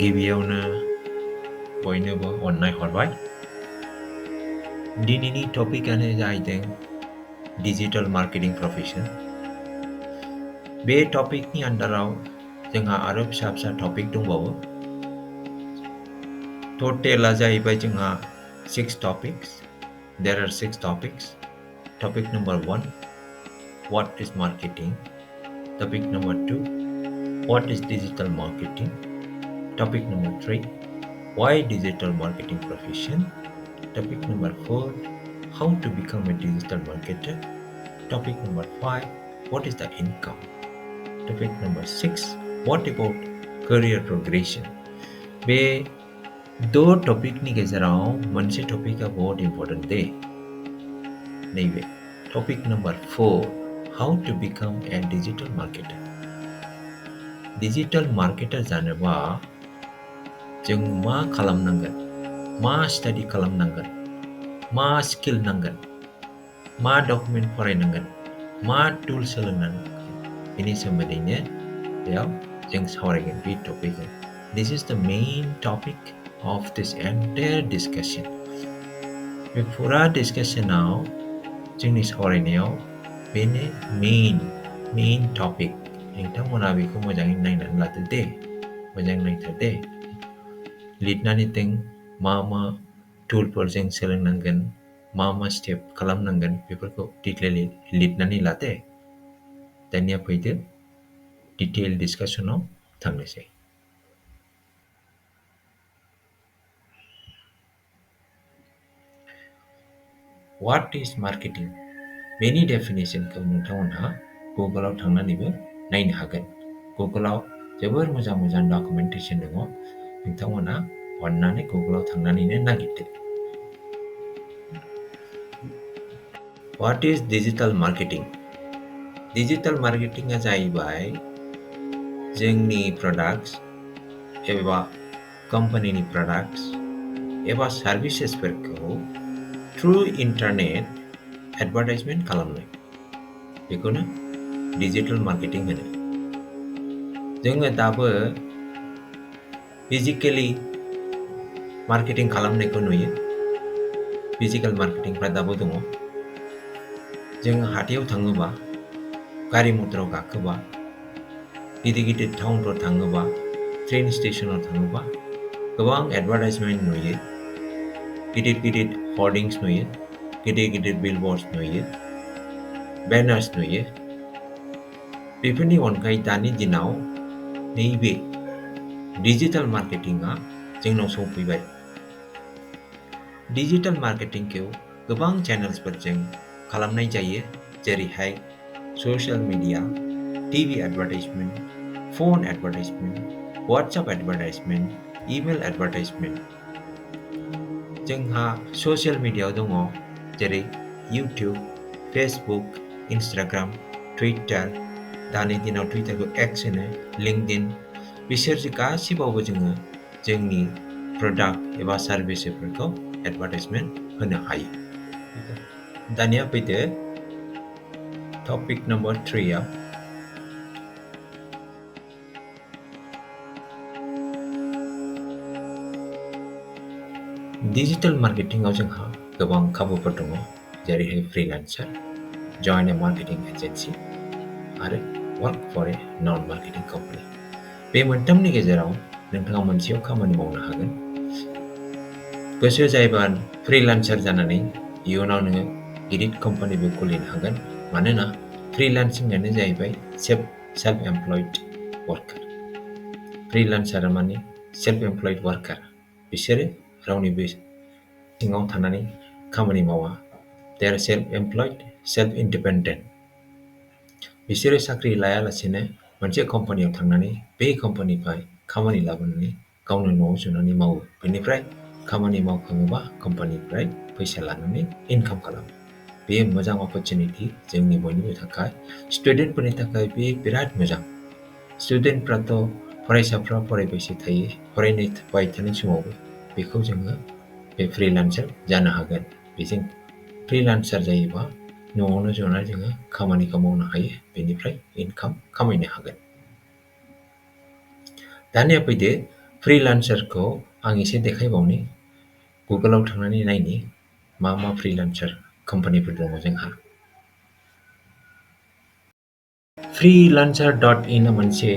गिबियावनो बयनोबो अननाय हरबाय। दिनैनि टपिकआनो जाहैदों डिजिटल मार्केटिं प्रोफेशन। बे टपिकनि आन्दाराव जोंहा आरो फिसा फिसा टपिक दंबावो। टटेला जाहैबाय जोंहा 6 topics. There are 6 topics. Topic number 1, what is marketing? Topic number 2, what is digital marketing? Topic number 3, why digital marketing profession? Topic number 4, how to become a digital marketer? Topic number 5, what is the income? Topic number 6, what about career progression? बे दो टपिकनि गेजेराव मोनसे टपिकआ बहुत important दे। नैबे topic number 4, how to become a digital marketer. Digital marketer जानोबा जों मा खालामनांगोन, मा स्टाडि खालामनांगोन, मा स्किल नांगोन, मा डकुमेन्ट फरायनांगोन, मा टुल सोलोंनांगोन, बेनि सोमोन्दैनो बेयाव जों सावरायगोन बे टपिकआव। This is the main topic of this entire discussion. बे फुरा डिस्कासनाव जोंनि सावरायनायाव बेनो मेइन टपिक। नोंथांमोना बेखौ मोजाङै नायनानै लादो दे, मोजां नायथार दे। लिरनानै दोन मा टुलफोर जों सोलोंनांगोन, मा स्टेप खालामनांगोन बेफोरखौ डिटेइलि लिरनानै लादे। दानिया फैदो डिटेइल डिस्कासनाव थांनोसै। What is marketing? बेनि डेफिनेसनखौ नोंथांमोनहा गुगोलाव थांनानैबो नायनो हागोन। गुगोलाव जोबोर मोजां डकुमेन्टेसन दङ। नोंथांमोनहा अननानै गुगोलाव थांनानैनो नागिरदो। What is digital marketing? Digital marketingआ जाहैबाय जोंनि प्रडाक्ट्स एबा कम्पानिनि प्रडाक्ट्स एबा सार्भिसेसफोरखौ थ्रु इन्टारनेट एडभार्टाइजमेन्ट खालामनाय। बेखौनो डिजिटल मार्केटिं होनो। जोङो दाबो फिजिकेलि मार्केटिं खालामनायखौ नुयो। फिजिकेल मार्केटिंफ्रा दाबो दङ। जोङो हाथायाव थाङोबा, गारि मटराव गाखोबा, गिदिर टाउनफ्राव थाङोबा, ट्रेन स्टेशनाव थाङोबा गोबां एडभार्टाइजमेन्ट नुयो। गिदिर हर्डिंस नुयो, गिदिर बिलबर्डस नुयो, बेनार्स नुयो। बेफोरनि अनगायै दानि दिनाव नैबे डिजिटल मार्केटिंआ जोंनाव सफैबाय। डिजिटल मार्केटिंखौ गोबां चेनेल्सफोरजों खालामनाय जायो, जेरैहाय social media, TV advertisement, phone advertisement, WhatsApp advertisement, email advertisement. जोंहा ससियेल मिडियायाव दङ जेरै इउटिउब, फेसबुक, इन्स्टाग्राम, टुइटार, दानि दिनाव टुइटारखौ एक्स होनो, लिंकडिन। बिसोर गासिबावबो जोङो जोंनि प्रडाक्ट एबा सार्भिसफोरखौ एडभार्टाइजमेन्ट होनो हायो। दानिया फैदो टपिक नम्बर 3आव। डिजिटल मार्केटिंआव जोंहा गोबां खाबुफोर दङ, जेरैहाय freelancer, join a marketing agency आरो work for a non marketing company. बे मोनथामनि गेजेराव नोंथाङा मोनसेयाव खामानि मावनो हागोन। गोसो जायोबा फ्रीलान्सार जानानै इयुनाव नोङो गिदिर कम्पानिबो खुलिनो हागोन। मानोना फ्रीलान्सिंआनो जाहैबाय सेल्फ एमप्लयड वर्कार। फ्रीलान्सार माने सेल्फ एमप्लयड वर्कार। बिसोरो रावनिबो सिङाव थानानै खामानि मावा। They are self employed, self independent. बिसोरो साख्रि लायालासेनो मोनसे कम्पानियाव थांनानै बे कम्पानिनिफ्राय खामानि लाबोनानै गावनो न'आव जनानै मावो। बेनिफ्राय खामानि मावखाङोबा कम्पानिनिफ्राय फैसा लानानै इनकाम खालामो। बे मोजां अपरचुनिटि जोंनि बयनिबो थाखाय। स्टुडेन्टफोरनि थाखाय बे बिराद मोजां। स्टुडेन्टफ्राथ' फरायसाफ्रा फरायबायसो थायो, फरायबाय थानाय समावबो बेखौ जोङो बे फ्रीलान्सार जानो हागोन। बेजों फ्रीलान्सार जायोबा न'आवनो जनानै जोङो खामानिखौ मावनो हायो, बेनिफ्राय इनकाम खामायनो हागोन। दानिया फैदो फ्रिलान्सारखौ आं एसे देखायबावनि गुगोलाव थांनानै नायनि मा फ्रिलान्सार कम्पानिफोर दङ जोंहा freelancer.in मोनसे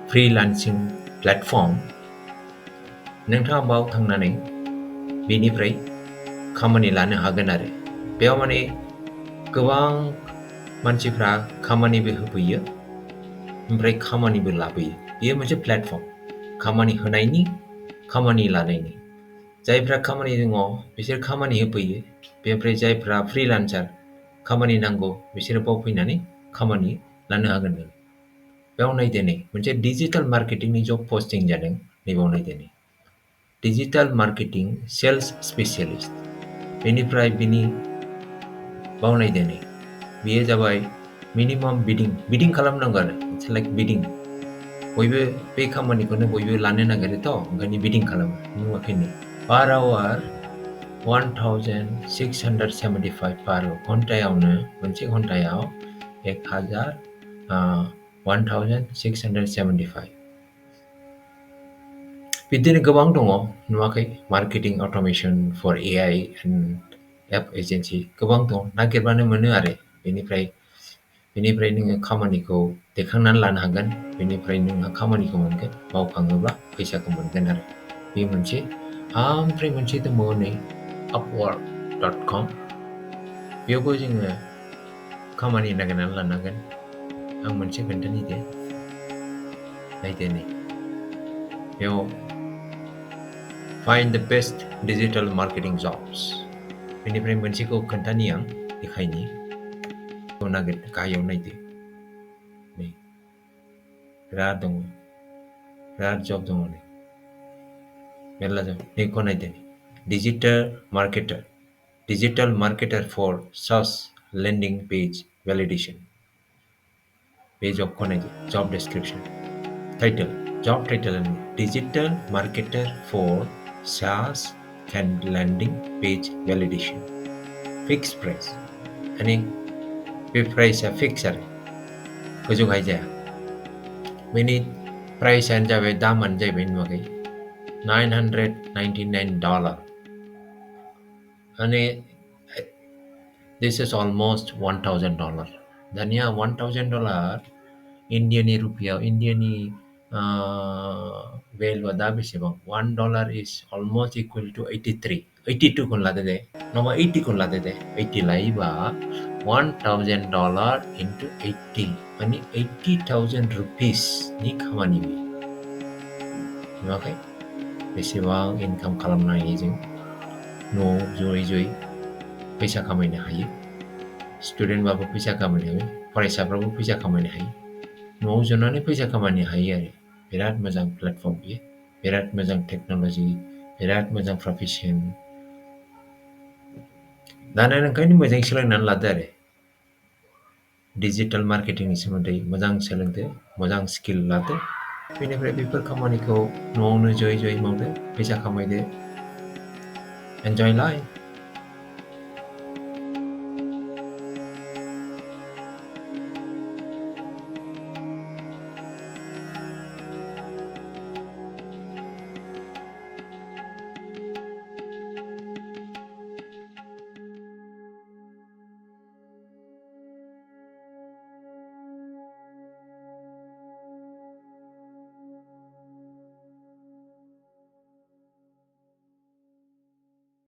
फ्रिलान्सिं प्लेटफर्म नोंथाङा बाव थांनानै बेनिफ्राय खामानि लानो हागोन आरो बेयाव माने गोबां मानसिफ्रा खामानिबो होफैयो ओमफ्राय खामानिबो लाबोयो बेयो मोनसे प्लेटफर्म खामानि होनायनि खामानि लानायनि जायफ्रा खामानि दङ बिसोर खामानि होफैयो बेनिफ्राय जायफ्रा फ्रिलान्सार खामानि नांगौ बिसोरो बाव फैनानै खामानि लानो हागोन बेयाव नायदो नै मोनसे डिजिटेल मार्केटिंनि जब पस्टिं जादों नैबाव नायदो नै डिजिटेल मार्केटिं सेल्स स्पेसियलिस्ट बेनिफ्राय बिनि बाव नायदो नै बेयो जाबाय मिनिमाम बिडिं खालामनांगौ आरो इट्स लाइक बिडिं बयबो बे खामानिखौनो बयबो लानो नागिरोथ' ओंखायनो बिडिं खालामो नुवाखै नै पार आवार 1675 पार घन्टायावनो मोनसे घन्टायाव 1675 बिदिनो गोबां दङ नुवाखै marketing automation for AI and app agency गोबां दं नागिरबानो मोनो आरो बेनिफ्राय नोङो खामानिखौ दैखांनानै लानो हागोन बेनिफ्राय नोंहा खामानिखौ मोनगोन मावखाङोब्ला फैसाखौ मोनगोन आरो बे मोनसे ओमफ्राय मोनसे दंबावो नै upwork.com बेयावबो जोङो खामानि नागिरनानै लानांगोन आं मोनसे खोन्थानि दे नायदो नै बेयाव find the best digital marketing jobs बेनिफ्राय मोनसेखौ खोन्थानि आं देखायनि नागिर गाहायाव नायदो नै बिराद दङ बिराद जब दङ नै मेरला जब नैखौ नायदो digital marketer for SaaS landing page validation बे जबखौ नायदो job description title job title digital marketer for SaaS and landing page validation fixed price माने बे प्राइसआ फिक्स आरो गोजौ गाहाय जाया बेनि प्राइसआनो जाबाय दामानो जाहैबाय नुवाखै $999 माने this is almost $1,000 दानिया $1,000 इन्डियानि रुपियाव इन्डियानि भेलुआ दा बेसेबां $1 is almost equal to 82 खौनो लादो दे नङाबा 80 खौनो लादो दे 80 लायोबा $1,000 into 80 माने 80,000 rupees नि खामानि नुवाखै बेसेबां इनकाम खालामनो हायो जों न'आव जयै फैसा खामायनो हायो स्टुडेन्टबाबो फैसा खामायनो हायो फरायसाफ्राबो फैसा खामायनो हायो न'आव जनानै फैसा खामायनो हायो आरो बिराद मोजां प्लेटफर्म बियो बिराद मोजां टेक्न'लजि बिराद मोजां प्रफेसन दाना ओंखायनो मोजां सोलोंनानै लादो आरो डिजिटेल मार्केटिंनि सोमोन्दै मोजां सोलोंदो मोजां स्किल लादो बेनिफ्राय बेफोर खामानिखौ न'आवनो जयै मावदो फैसा खामायदो एन्जय लाइफ